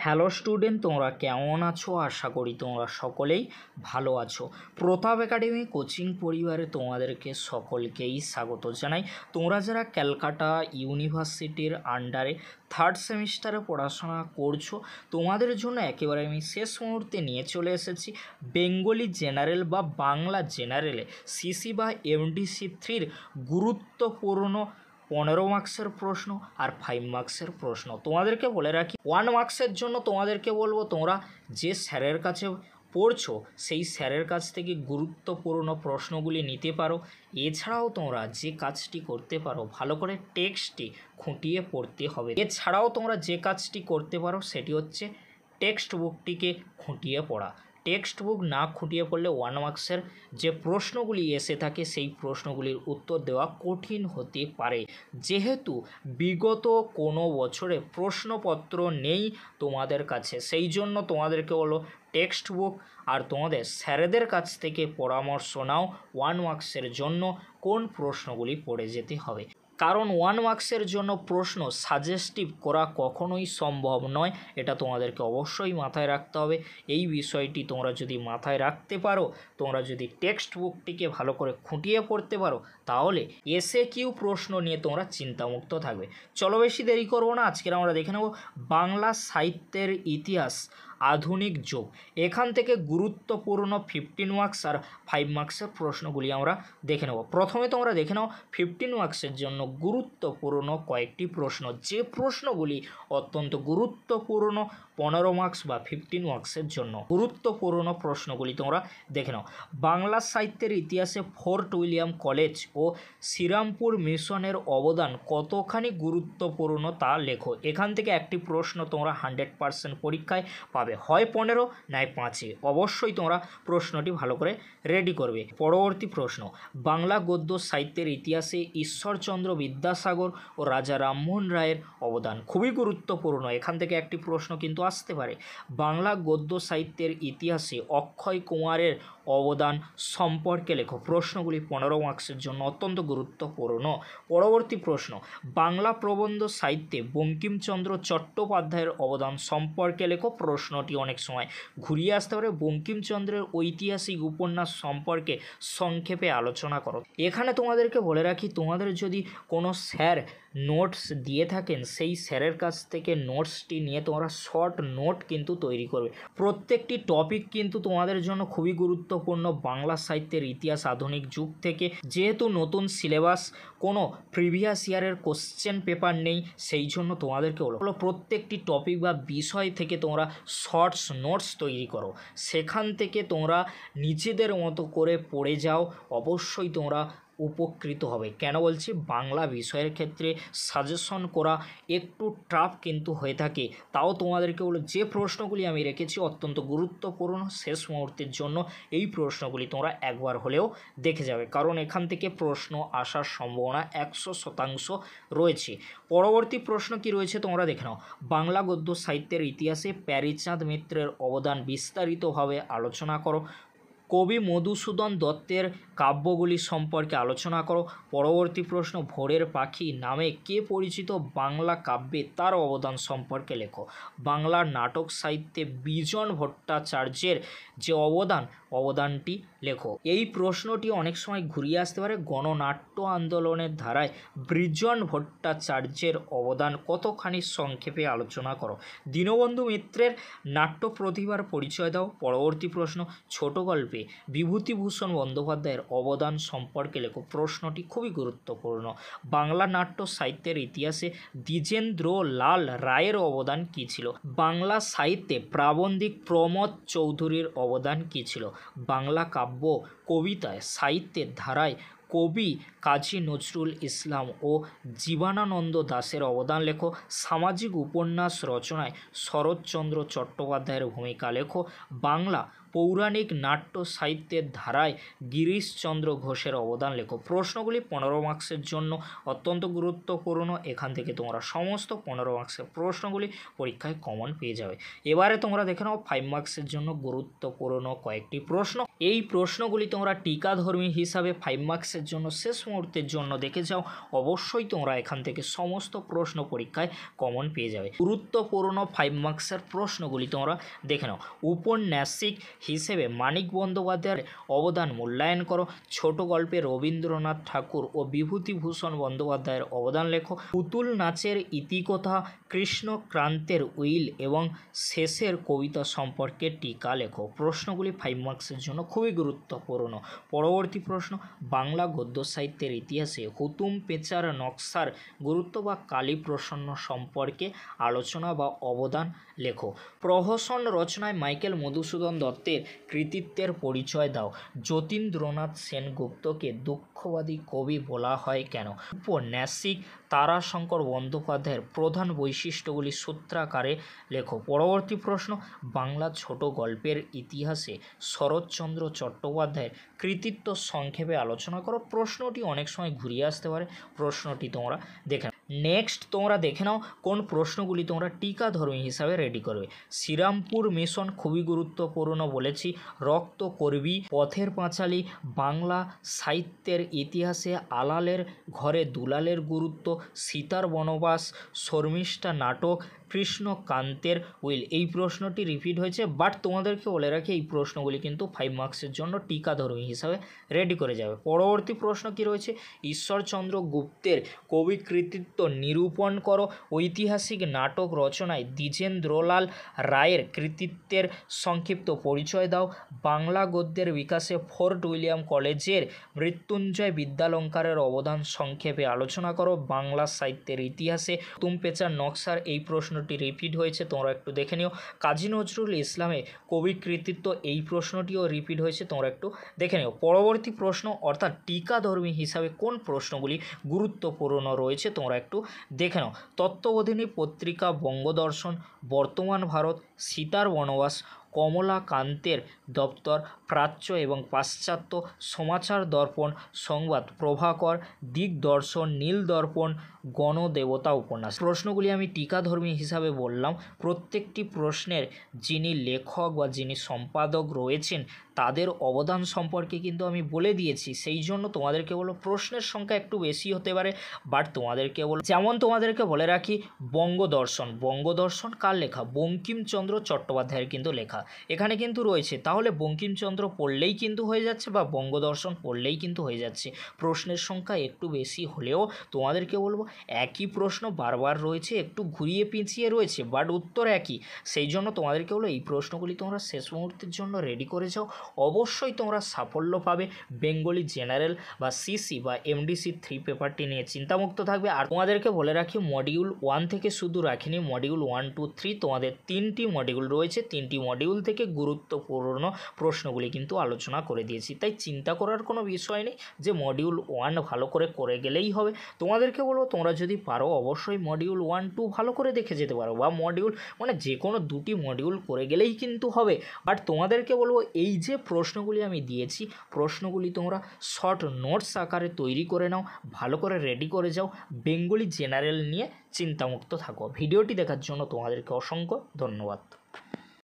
Hello student, তোমরা কেমন আছো? আশা করি তোমরা সকলেই ভালো আছো। প্রতাপ একাডেমি কোচিং পরিবারে তোমাদেরকে সকলকেই স্বাগত জানাই। তোমরা যারা ক্যালকাটা ইউনিভার্সিটির আন্ডারে থার্ড সেমিস্টারে পড়াশোনা করছো, তোমাদের জন্য একেবারে আমি শেষ মুহূর্তে নিয়ে চলে এসেছি বেঙ্গলি জেনারেল বা বাংলা জেনারেলে সিসি বা MDC3 গুরুত্বপূর্ণ 15 মার্কসের প্রশ্ন আর 5 মার্কসের প্রশ্ন। তোমাদেরকে বলে রাখি 1 মার্কসের জন্য তোমাদেরকে বলবো তোমরা যে স্যারের কাছে পড়ছো সেই স্যারের কাছ থেকে গুরুত্বপূর্ণ প্রশ্নগুলি নিতে পারো। এছাড়াও তোমরা যে কাজটি করতে পারো, ভালো করে টেক্সটটি খুঁটিয়ে পড়তে হবে। এছাড়াও তোমরা যে কাজটি করতে পারো সেটি হচ্ছে টেক্সট বুকটিকে খুঁটিয়ে পড়া। টেক্সট বুক না খুঁটিয়ে পড়লে 1 মার্কসের যে প্রশ্নগুলি এসে থাকে সেই প্রশ্নগুলির উত্তর দেওয়া কঠিন হতে পারে, যেহেতু বিগত কোনো বছরে প্রশ্নপত্র নেই তোমাদের কাছে। সেই জন্য তোমাদেরকে হলো টেক্সট বুক আর তোমাদের স্যারেদের কাছ থেকে পরামর্শ নাও 1 মার্কসের জন্য কোন প্রশ্নগুলি পড়ে যেতে হবে। কারণ 1 মার্কসের জন্য প্রশ্ন সাজেস্টিভ করা কখনোই সম্ভব নয়, এটা তোমাদেরকে অবশ্যই মাথায় রাখতে হবে। এই বিষয়টি তোমরা যদি মাথায় রাখতে পারো, তোমরা যদি টেক্সট বুকটিকে ভালো করে খুঁটিয়ে পড়তে পারো, তাহলে SAQ প্রশ্ন নিয়ে তোমরা চিন্তামুক্ত থাকবে। চলো বেশি দেরি করবো না, আজকের আমরা দেখে নেব বাংলা সাহিত্যের ইতিহাস আধুনিক যুগ। এখান থেকে গুরুত্বপূর্ণ 15 মার্কস আর 5 মার্কসের প্রশ্নগুলি আমরা দেখে নেব। প্রথমে তোমরা দেখে নাও 15 মার্কসের জন্য গুরুত্বপূর্ণ কয়েকটি প্রশ্ন, যে প্রশ্নগুলি অত্যন্ত গুরুত্বপূর্ণ 15 মার্কস বা 15 মার্কসের জন্য। গুরুত্বপূর্ণ প্রশ্নগুলি তোমরা দেখে নাও। বাংলা সাহিত্যের ইতিহাসে ফোর্ট উইলিয়াম কলেজ ও শ্রীরামপুর মিশনের অবদান কতখানি গুরুত্বপূর্ণ তা লেখো। এখান থেকে একটি প্রশ্ন তোমরা 100% পরীক্ষায় পাবে, হয় 15 নয় 5। অবশ্যই তোমরা প্রশ্নটি ভালো করে রেডি করবে। পরবর্তী প্রশ্ন, বাংলা গদ্য সাহিত্যের ইতিহাসে ঈশ্বরচন্দ্র বিদ্যাসাগর ও রাজা রামমোহন রায়ের অবদান খুবই গুরুত্বপূর্ণ। এখান থেকে একটি প্রশ্ন কিন্তু আসতে পারে। বাংলা গদ্য সাহিত্যের ইতিহাসে অক্ষয় কুমারের অবদান সম্পর্কে লেখো। প্রশ্নগুলি 15 মার্কসের জন্য অত্যন্ত গুরুত্বপূর্ণ। পরবর্তী প্রশ্ন, বাংলা প্রবন্ধ সাহিত্যে বঙ্কিমচন্দ্র চট্টোপাধ্যায়ের অবদান সম্পর্কে লেখো। প্রশ্নটি অনেক সময় ঘুরিয়ে আসতে পারে। বঙ্কিমচন্দ্রের ঐতিহাসিক উপন্যাস সম্পর্কে সংক্ষেপে আলোচনা করো। এখানে তোমাদেরকে বলে রাখি, তোমাদের যদি কোনো স্যার নোটস দিয়ে থাকেন, সেই স্যারের কাছ থেকে নোটসটি নিয়ে তোমরা শর্ট নোট কিন্তু তৈরি করবে। প্রত্যেকটি টপিক কিন্তু তোমাদের জন্য খুবই গুরুত্বপূর্ণ বাংলা সাহিত্যের ইতিহাস আধুনিক যুগ থেকে। যেহেতু নতুন সিলেবাস, কোনো প্রিভিয়াস ইয়ারের কোশ্চেন পেপার নেই, সেই জন্য তোমাদেরকে হলো প্রত্যেকটি টপিক বা বিষয় থেকে তোমরা শর্টস নোটস তৈরি করো। সেখান থেকে তোমরা নিজেদের মতো করে পড়ে যাও, অবশ্যই তোমরা উপকৃত হবে। কেন বলছি, বাংলা বিষয়ের ক্ষেত্রে সাজেশন করা একটু টাফ কিন্তু হয়ে থাকে। তাও তোমাদেরকে বলো, যে প্রশ্নগুলি আমি রেখেছি অত্যন্ত গুরুত্বপূর্ণ, শেষ মুহূর্তের জন্য এই প্রশ্নগুলি তোমরা একবার হলেও দেখে যাবে, কারণ এখান থেকে প্রশ্ন আসার সম্ভাবনা 100% রয়েছে। পরবর্তী প্রশ্ন কি রয়েছে তোমরা দেখে নাও। বাংলা গদ্য সাহিত্যের ইতিহাসে প্যারীচাঁদ মিত্রের অবদান বিস্তারিতভাবে আলোচনা করো। কবি মধুসূদন দত্তের কাব্যগুলি সম্পর্কে আলোচনা করো। পরবর্তী প্রশ্ন, ভোরের পাখি নামে কে পরিচিত বাংলা কাব্যে তার অবদান সম্পর্কে লেখো। বাংলার নাটক সাহিত্যে বিজন ভট্টাচার্যের যে অবদানটি লেখো। এই প্রশ্নটি অনেক সময় ঘুরিয়ে আসতে পারে। গণনাট্য আন্দোলনের ধারায় বিজন ভট্টাচার্যের অবদান কতখানি সংক্ষেপে আলোচনা করো। দীনবন্ধু মিত্রের নাট্য প্রতিভার পরিচয় দাও। পরবর্তী প্রশ্ন, ছোট গল্পে বিভূতিভূষণ বন্দ্যোপাধ্যায়ের অবদান সম্পর্কে লেখো। প্রশ্নটি খুবই গুরুত্বপূর্ণ। বাংলা নাট্য সাহিত্যের ইতিহাসে দ্বিজেন্দ্রলাল রায়ের অবদান কী ছিল। বাংলা সাহিত্যে প্রাবন্ধিক প্রমোদ চৌধুরীর অবদান কী ছিল। বাংলা কাব্য, কবিতায়, সাহিত্যের ধারায় কবি কাজী নজরুল ইসলাম ও জীবনানন্দ দাশের অবদান লেখো। সামাজিক উপন্যাস রচনায় শরৎচন্দ্র চট্টোপাধ্যায়ের ভূমিকা লেখো। বাংলা পৌরাণিক নাট্য সাহিত্যের ধারায় গিরিশচন্দ্র ঘোষের অবদান লেখো। প্রশ্নগুলি 15 মার্কসের জন্য অত্যন্ত গুরুত্বপূর্ণ। এখান থেকে তোমরা সমস্ত 15 মার্কসের প্রশ্নগুলি পরীক্ষায় কমন পেয়ে যাবে। এবারে তোমরা দেখে নাও 5 মার্কসের জন্য গুরুত্বপূর্ণ কয়েকটি প্রশ্ন। এই প্রশ্নগুলি তোমরা টিকাধর্মী হিসাবে 5 মার্কসের জন্য শেষ মুহূর্তের জন্য দেখে যাও, অবশ্যই তোমরা এখান থেকে সমস্ত প্রশ্ন পরীক্ষায় কমন পেয়ে যাবে। গুরুত্বপূর্ণ 5 মার্কসের প্রশ্নগুলি তোমরা দেখে নাও। উপন্যাসিক হিসেবে মানিক বন্দ্যোপাধ্যায়ের অবদান মূল্যায়ন করো। ছোট গল্পে রবীন্দ্রনাথ ঠাকুর ও বিভূতিভূষণ বন্দ্যোপাধ্যায়ের অবদান লেখো। পুতুল নাচের ইতিকথা, কৃষ্ণক্রান্তের উইল এবং শেষের কবিতা সম্পর্কে টিকা লেখো। প্রশ্নগুলি 5 মার্কসের জন্য খুবই গুরুত্বপূর্ণ। পরবর্তী প্রশ্ন, বাংলা গদ্য সাহিত্যের ইতিহাসে হুতুম পেঁচার নকশার গুরুত্ব বা কালী প্রসন্ন সম্পর্কে আলোচনা বা অবদান লেখো। প্রহসন রচনায় মাইকেল মধুসূদন দত্তের কৃতিত্বের পরিচয় দাও। যতীন্দ্রনাথ সেনগুপ্তকে দুঃখবাদী কবি বলা হয় কেন? উপন্যাসিক তারাশঙ্কর বন্দ্যোপাধ্যায়ের প্রধান বৈশিষ্ট্যগুলি সূত্রাকারে লেখো। পরবর্তী প্রশ্ন, বাংলা ছোট গল্পের ইতিহাসে শরৎচন্দ্র চট্টোপাধ্যায়ের কৃতিত্ব সংক্ষেপে আলোচনা করো। প্রশ্নটি অনেক সময় ঘুরিয়ে আসতে পারে, প্রশ্নটি তোমরা দেখে নাও। নেক্সট তোমরা দেখে নাও কোন প্রশ্নগুলি তোমরা টিকাধর্মী হিসাবে রেডি করবে। শ্রীরামপুর মিশন খুবই গুরুত্বপূর্ণ বলেছি। রক্ত করবি, পথের পাঁচালী, বাংলা সাহিত্যের ইতিহাসে আলালের ঘরে দুলালের গুরুত্ব, সীতার বনবাস, শর্মিষ্ঠা নাটক, কৃষ্ণকান্তের উইল। এই প্রশ্নটি রিপিট হয়েছে, বাট তোমাদেরকে বলে রাখি এই প্রশ্নগুলি কিন্তু 5 মার্কসের জন্য টিকাধর্মী হিসাবে রেডি করে যাবে। পরবর্তী প্রশ্ন কি রয়েছে, ঈশ্বরচন্দ্র গুপ্তের কবি কৃতিত্ব নিরূপণ করো। ঐতিহাসিক নাটক রচনায় দ্বিজেন্দ্রলাল রায়ের কৃতিত্বের সংক্ষিপ্ত পরিচয় দাও। বাংলা গদ্যের বিকাশে ফোর্ট উইলিয়াম কলেজের মৃত্যুঞ্জয় বিদ্যালঙ্কারের অবদান সংক্ষেপে আলোচনা করো। বাংলা সাহিত্যের ইতিহাসে হুতুম পেঁচার নকশার এই প্রশ্নটি রিপিট হয়েছে, তোমরা একটু দেখে নিও। কাজী নজরুল ইসলামের কবি কৃতিত্ব, এই প্রশ্নটিও রিপিট হয়েছে, তোমরা একটু দেখে নিও। পরবর্তী প্রশ্ন অর্থাৎ টিকাধর্মী হিসাবে কোন প্রশ্নগুলি গুরুত্বপূর্ণ রয়েছে তোমরা একটু দেখে নাও। তত্ত্ববোধিনী পত্রিকা, বঙ্গদর্শন, বর্তমান ভারত, সীতার বনবাস, কমলাকান্তের দপ্তর, প্রাচ্য এবং পাশ্চাত্য, সমাচার দর্পণ, সংবাদ প্রভাকর, দিগদর্শন, নীল দর্পণ, গণদেবতা উপন্যাস। প্রশ্নগুলি আমি টিকাধর্মী হিসাবে বললাম। প্রত্যেকটি প্রশ্নের যিনি লেখক বা যিনি সম্পাদক রয়েছেন তাদের অবদান সম্পর্কে কিন্তু আমি বলে দিয়েছি, সেই জন্য তোমাদেরকে বলো প্রশ্নের সংখ্যা একটু বেশি হতে পারে, বাট তোমাদেরকে বলো, যেমন তোমাদেরকে বলে রাখি বঙ্গদর্শন, বঙ্গদর্শন কার লেখা? বঙ্কিমচন্দ্র চট্টোপাধ্যায়ের কিন্তু লেখা এখানে কিন্তু রয়েছে। তাহলে বঙ্কিমচন্দ্র পড়লেই কিন্তু হয়ে যাচ্ছে বা বঙ্গদর্শন পড়লেই কিন্তু হয়ে যাচ্ছে। প্রশ্নের সংখ্যা একটু বেশি হলেও তোমাদেরকে বলবো একই প্রশ্ন বারবার রয়েছে, একটু ঘুরিয়ে পিছিয়ে রয়েছে, বাট উত্তর একই। সেই জন্য তোমাদেরকে বলো এই প্রশ্নগুলি তোমরা শেষ মুহূর্তের জন্য রেডি করে যাও, অবশ্যই তোমরা সাফল্য পাবে। বেঙ্গলি জেনারেল বা সিসি বা এমডিসি 3 পেপারটি নিয়ে চিন্তামুক্ত থাকবে। আর তোমাদেরকে বলে রাখি মডিউল 1 থেকে শুধু রাখিনি, মডিউল 1, 2, 3 তোমাদের 3টি মডিউল রয়েছে। 3টি মডিউল থেকে গুরুত্বপূর্ণ প্রশ্নগুলি কিন্তু আলোচনা করে দিয়েছি, তাই চিন্তা করার কোনো বিষয় নেই যে মডিউল 1 ভালো করে গেলেই হবে। তোমাদেরকে বলবো তোমরা যদি পারো অবশ্যই মডিউল 1, 2 ভালো করে দেখে যেতে পারো, বা মডিউল মানে যে কোনো 2টি মডিউল করে গেলেই কিন্তু হবে। বাট তোমাদেরকে বলবো এই যে প্রশ্নগুলি আমি দিয়েছি, প্রশ্নগুলি তোমরা শর্ট নোটস আকারে তৈরি করে নাও, ভালো করে রেডি করে যাও, বেঙ্গলি জেনারেল নিয়ে চিন্তামুক্ত থাকো। ভিডিওটি দেখার জন্য তোমাদেরকে অসংখ্য ধন্যবাদ।